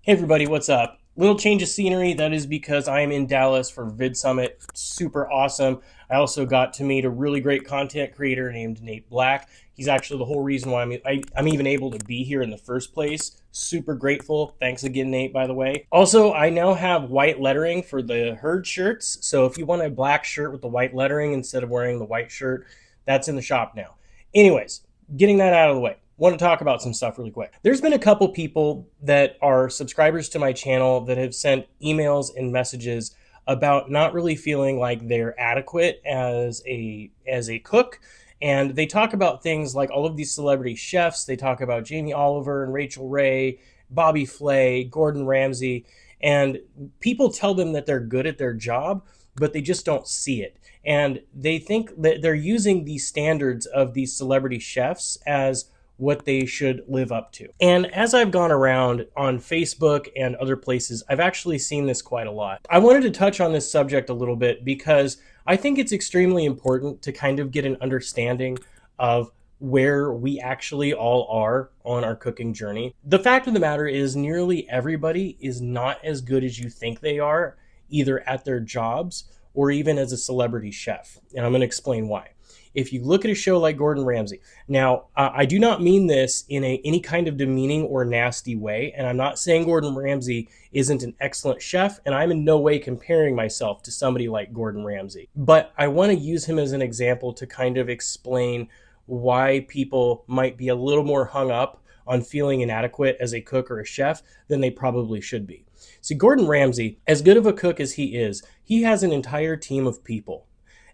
Hey everybody, what's up? Little change of scenery. That is because I am in Dallas for Vid Summit. Super awesome. I also got to meet a really great content creator named Nate Black. He's actually the whole reason why I'm even able to be here in the first place. Super grateful. Thanks again, Nate, by the way. Also, I now have white lettering for the herd shirts. So if you want a black shirt with the white lettering instead of wearing the white shirt, that's in the shop now. Anyways, getting that out of the way, want to talk about some stuff really quick. There's been a couple people that are subscribers to my channel that have sent emails and messages about not really feeling like they're adequate as a cook. And they talk about things like all of these celebrity chefs. They talk about Jamie Oliver and Rachel Ray, Bobby Flay, Gordon Ramsay, and people tell them that they're good at their job, but they just don't see it. And they think that they're using these standards of these celebrity chefs as what they should live up to. And as I've gone around on Facebook and other places, I've actually seen this quite a lot. I wanted to touch on this subject a little bit because I think it's extremely important to kind of get an understanding of where we actually all are on our cooking journey. The fact of the matter is nearly everybody is not as good as you think they are, either at their jobs or even as a celebrity chef. And I'm going to explain why. If you look at a show like Gordon Ramsay, now I do not mean this in any kind of demeaning or nasty way, and I'm not saying Gordon Ramsay isn't an excellent chef, and I'm in no way comparing myself to somebody like Gordon Ramsay. But I want to use him as an example to kind of explain why people might be a little more hung up on feeling inadequate as a cook or a chef than they probably should be. See, Gordon Ramsay, as good of a cook as he is, he has an entire team of people.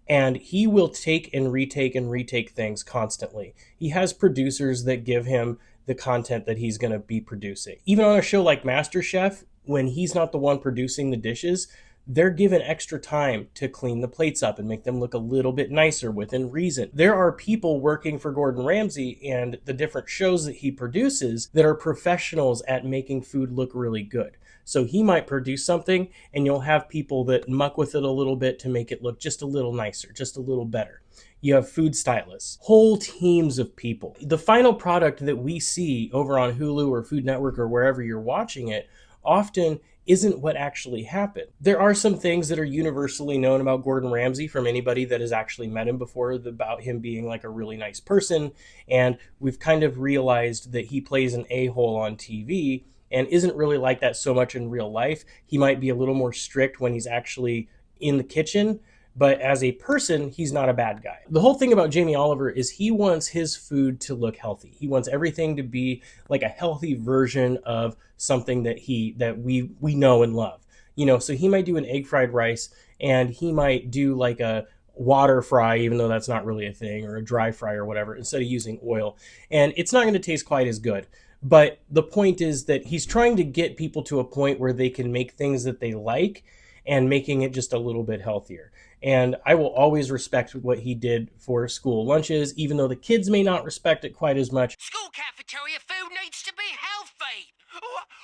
And he will take and retake things constantly. He has producers that give him the content that he's going to be producing. Even on a show like MasterChef, when he's not the one producing the dishes, they're given extra time to clean the plates up and make them look a little bit nicer within reason. There are people working for Gordon Ramsay and the different shows that he produces that are professionals at making food look really good. So he might produce something and you'll have people that muck with it a little bit to make it look just a little nicer, just a little better. You have food stylists, whole teams of people. The final product that we see over on Hulu or Food Network or wherever you're watching it often isn't what actually happened. There are some things that are universally known about Gordon Ramsay from anybody that has actually met him before, about him being like a really nice person. And we've kind of realized that he plays an a-hole on TV and isn't really like that so much in real life. He might be a little more strict when he's actually in the kitchen, but as a person, he's not a bad guy. The whole thing about Jamie Oliver is he wants his food to look healthy. He wants everything to be like a healthy version of something that we know and love. You know, so he might do an egg fried rice and he might do like a water fry, even though that's not really a thing, or a dry fry or whatever, instead of using oil. And it's not going to taste quite as good. But the point is that he's trying to get people to a point where they can make things that they like and making it just a little bit healthier. And I will always respect what he did for school lunches, even though the kids may not respect it quite as much. School cafeteria food needs to be healthy.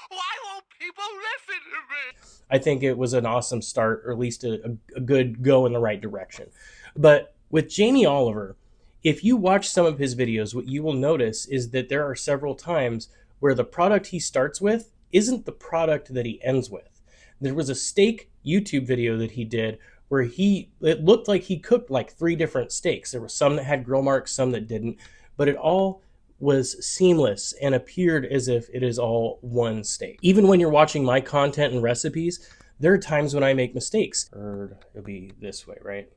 Why won't people listen to me? I think it was an awesome start, or at least a good go in the right direction. But with Jamie Oliver, if you watch some of his videos, what you will notice is that there are several times where the product he starts with isn't the product that he ends with. There was a steak YouTube video that he did where it looked like he cooked like 3 different steaks. There were some that had grill marks, some that didn't, but it all was seamless and appeared as if it is all one steak. Even when you're watching my content and recipes, there are times when I make mistakes. Or it'll be this way, right?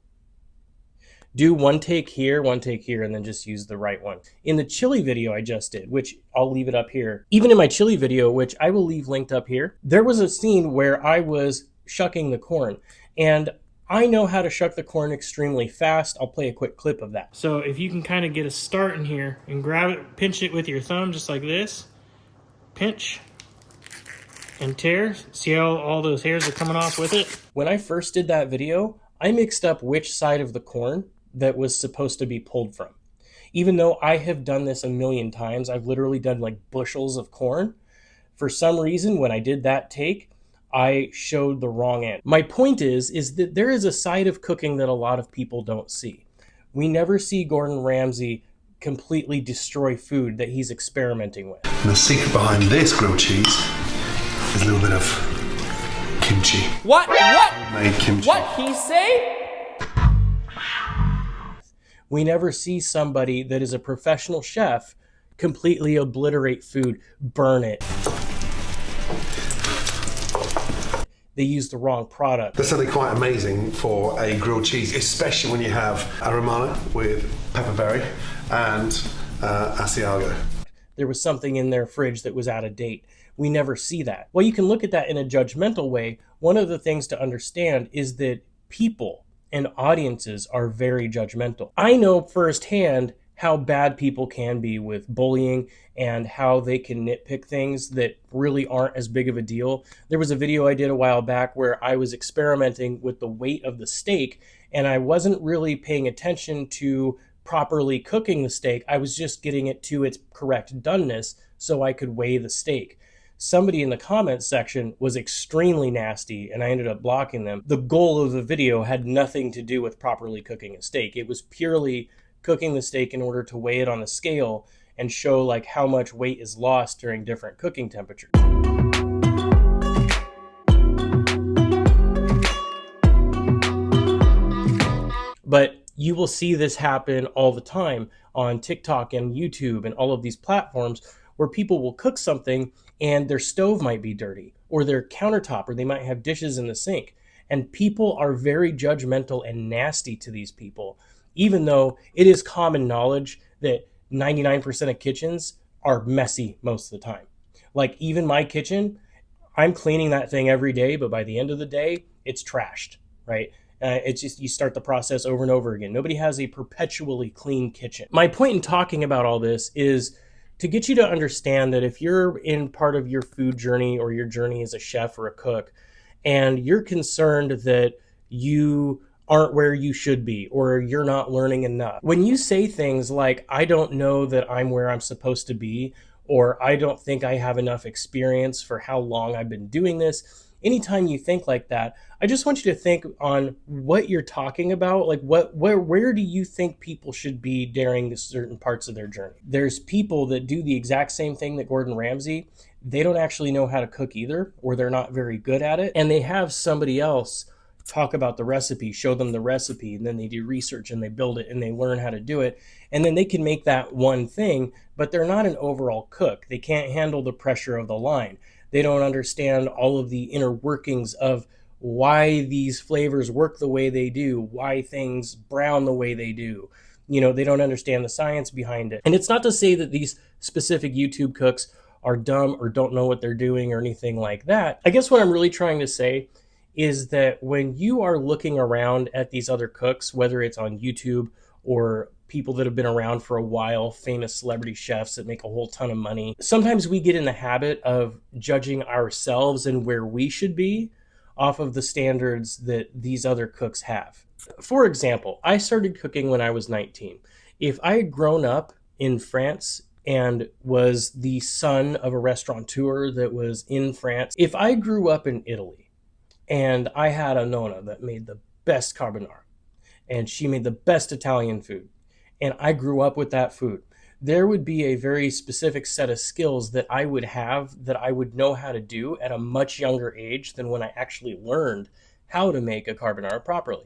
Do one take here, and then just use the right one. In the chili video I just did, which I'll leave it up here, even in my chili video, which I will leave linked up here, there was a scene where I was shucking the corn, and I know how to shuck the corn extremely fast. I'll play a quick clip of that. So if you can kind of get a start in here and grab it, pinch it with your thumb just like this, pinch and tear. See how all those hairs are coming off with it? When I first did that video, I mixed up which side of the corn that was supposed to be pulled from. Even though I have done this a million times, I've literally done like bushels of corn. For some reason, when I did that take, I showed the wrong end. My point is that there is a side of cooking that a lot of people don't see. We never see Gordon Ramsay completely destroy food that he's experimenting with. And the secret behind this grilled cheese is a little bit of kimchi. What? Made kimchi. What he say? We never see somebody that is a professional chef completely obliterate food, burn it. They use the wrong product. That's something quite amazing for a grilled cheese, especially when you have a romano with pepperberry and Asiago. There was something in their fridge that was out of date. We never see that. Well, you can look at that in a judgmental way. One of the things to understand is that people and audiences are very judgmental. I know firsthand how bad people can be with bullying and how they can nitpick things that really aren't as big of a deal. There was a video I did a while back where I was experimenting with the weight of the steak, and I wasn't really paying attention to properly cooking the steak. I was just getting it to its correct doneness so I could weigh the steak. Somebody in the comments section was extremely nasty, and I ended up blocking them. The goal of the video had nothing to do with properly cooking a steak. It was purely cooking the steak in order to weigh it on a scale and show like how much weight is lost during different cooking temperatures. But you will see this happen all the time on TikTok and YouTube and all of these platforms where people will cook something and their stove might be dirty or their countertop, or they might have dishes in the sink. And people are very judgmental and nasty to these people, even though it is common knowledge that 99% of kitchens are messy most of the time. Like even my kitchen, I'm cleaning that thing every day, but by the end of the day, it's trashed, right? It's just you start the process over and over again. Nobody has a perpetually clean kitchen. My point in talking about all this is to get you to understand that if you're in part of your food journey or your journey as a chef or a cook, and you're concerned that you aren't where you should be or you're not learning enough, when you say things like, I don't know that I'm where I'm supposed to be, or I don't think I have enough experience for how long I've been doing this, anytime you think like that, I just want you to think on what you're talking about. Like where do you think people should be during the certain parts of their journey? There's people that do the exact same thing that Gordon Ramsay. They don't actually know how to cook either, or they're not very good at it. And they have somebody else talk about the recipe, show them the recipe, and then they do research and they build it and they learn how to do it. And then they can make that one thing, but they're not an overall cook. They can't handle the pressure of the line. They don't understand all of the inner workings of why these flavors work the way they do, why things brown the way they do. You know, they don't understand the science behind it. And it's not to say that these specific YouTube cooks are dumb or don't know what they're doing or anything like that. I guess what I'm really trying to say is that when you are looking around at these other cooks, whether it's on YouTube or people that have been around for a while, famous celebrity chefs that make a whole ton of money, sometimes we get in the habit of judging ourselves and where we should be off of the standards that these other cooks have. For example, I started cooking when I was 19. If I had grown up in France and was the son of a restaurateur that was in France, if I grew up in Italy and I had a nonna that made the best carbonara and she made the best Italian food, and I grew up with that food, there would be a very specific set of skills that I would have, that I would know how to do at a much younger age than when I actually learned how to make a carbonara properly.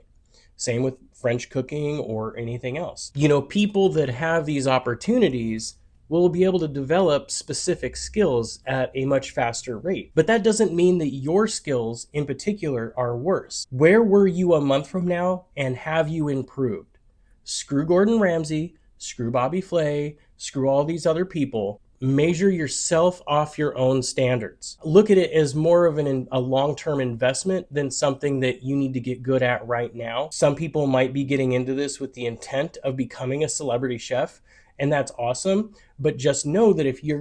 Same with French cooking or anything else. You know, people that have these opportunities will be able to develop specific skills at a much faster rate. But that doesn't mean that your skills in particular are worse. Where were you a month from now, and have you improved? Screw Gordon Ramsay, screw Bobby Flay, screw all these other people. Measure yourself off your own standards. Look at it as more of a long-term investment than something that you need to get good at right now. Some people might be getting into this with the intent of becoming a celebrity chef, and that's awesome. But just know that if you're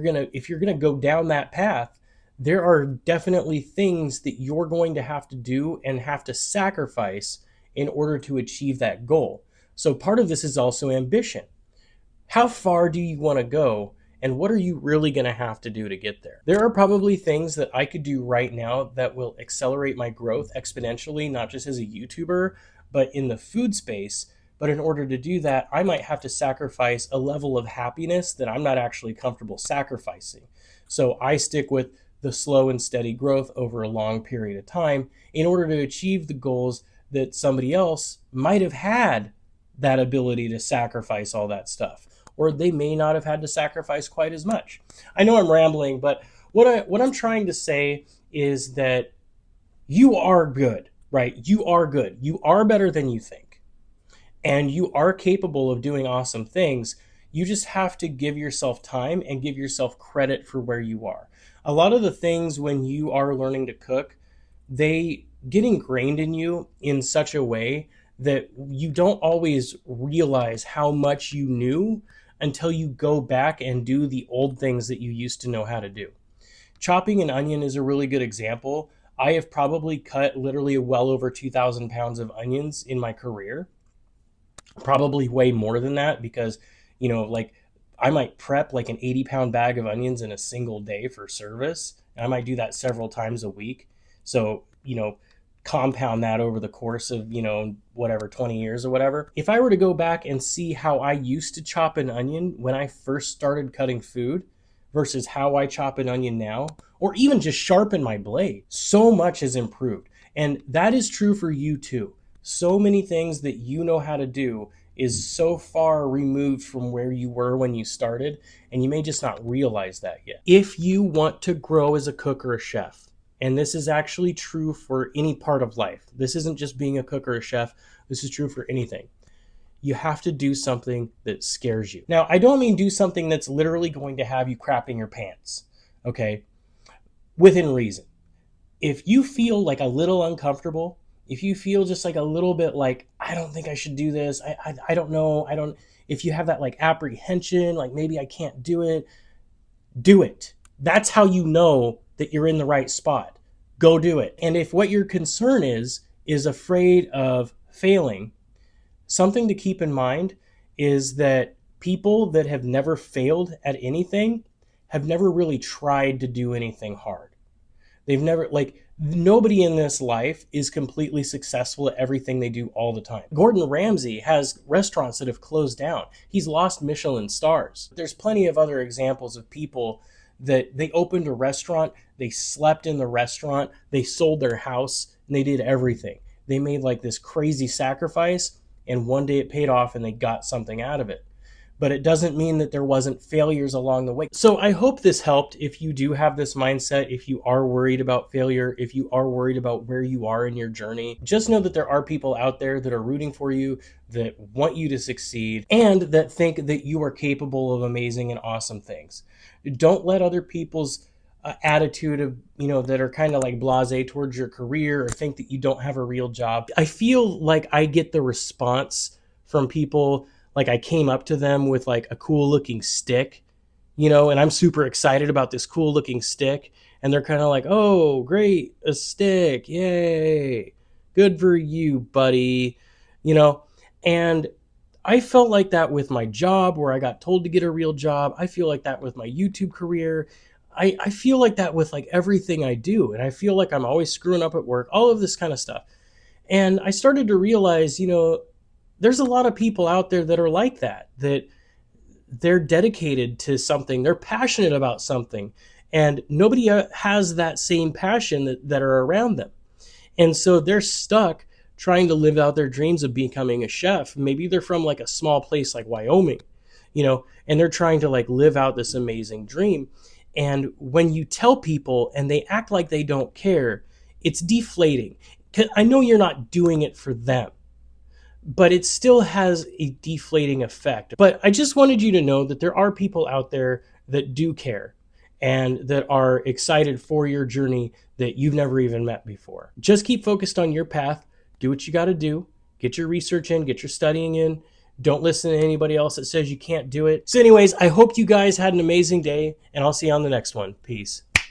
gonna go down that path, there are definitely things that you're going to have to do and have to sacrifice in order to achieve that goal. So part of this is also ambition. How far do you want to go, and what are you really going to have to do to get there? There are probably things that I could do right now that will accelerate my growth exponentially, not just as a YouTuber, but in the food space. But in order to do that, I might have to sacrifice a level of happiness that I'm not actually comfortable sacrificing. So I stick with the slow and steady growth over a long period of time in order to achieve the goals that somebody else might have had that ability to sacrifice all that stuff, or they may not have had to sacrifice quite as much. I know I'm rambling, but what I'm trying to say is that you are good, right? You are good. You are better than you think. And you are capable of doing awesome things. You just have to give yourself time and give yourself credit for where you are. A lot of the things when you are learning to cook, they get ingrained in you in such a way that you don't always realize how much you knew until you go back and do the old things that you used to know how to do. Chopping an onion is a really good example. I have probably cut literally well over 2,000 pounds of onions in my career. Probably way more than that because, like I might prep like an 80-pound bag of onions in a single day for service. And I might do that several times a week. So, compound that over the course of, whatever, 20 years or whatever. If I were to go back and see how I used to chop an onion when I first started cutting food versus how I chop an onion now, or even just sharpen my blade, so much has improved. And that is true for you too. So many things that you know how to do is so far removed from where you were when you started, and you may just not realize that yet. If you want to grow as a cook or a chef, and this is actually true for any part of life, this isn't just being a cook or a chef, this is true for anything. You have to do something that scares you. Now, I don't mean do something that's literally going to have you crapping your pants, okay? Within reason. If you feel like a little uncomfortable, if you feel just like a little bit like, I don't think I should do this, I don't know, if you have that like apprehension, like maybe I can't do it, do it. That's how you know that you're in the right spot. Go do it. And if what your concern is afraid of failing, something to keep in mind is that people that have never failed at anything have never really tried to do anything hard. They've never, nobody in this life is completely successful at everything they do all the time. Gordon Ramsay has restaurants that have closed down. He's lost Michelin stars. There's plenty of other examples of people that they opened a restaurant, they slept in the restaurant, they sold their house, and they did everything. They made like this crazy sacrifice, and one day it paid off and they got something out of it. But it doesn't mean that there wasn't failures along the way. So I hope this helped if you do have this mindset, if you are worried about failure, if you are worried about where you are in your journey. Just know that there are people out there that are rooting for you, that want you to succeed, and that think that you are capable of amazing and awesome things. Don't let other people's attitude of, that are kind of like blasé towards your career or think that you don't have a real job. I feel like I get the response from people like I came up to them with like a cool looking stick, and I'm super excited about this cool looking stick. And they're kind of like, oh, great, a stick. Yay. Good for you, buddy. And I felt like that with my job where I got told to get a real job. I feel like that with my YouTube career. I feel like that with like everything I do. And I feel like I'm always screwing up at work, all of this kind of stuff. And I started to realize, there's a lot of people out there that are like that they're dedicated to something, they're passionate about something, and nobody has that same passion that are around them. And so they're stuck trying to live out their dreams of becoming a chef. Maybe they're from like a small place like Wyoming, and they're trying to like live out this amazing dream. And when you tell people and they act like they don't care, it's deflating. 'Cause I know you're not doing it for them, but it still has a deflating effect. But I just wanted you to know that there are people out there that do care and that are excited for your journey that you've never even met before. Just keep focused on your path. Do what you got to do. Get your research in, get your studying in. Don't listen to anybody else that says you can't do it. So anyways, I hope you guys had an amazing day, and I'll see you on the next one. Peace.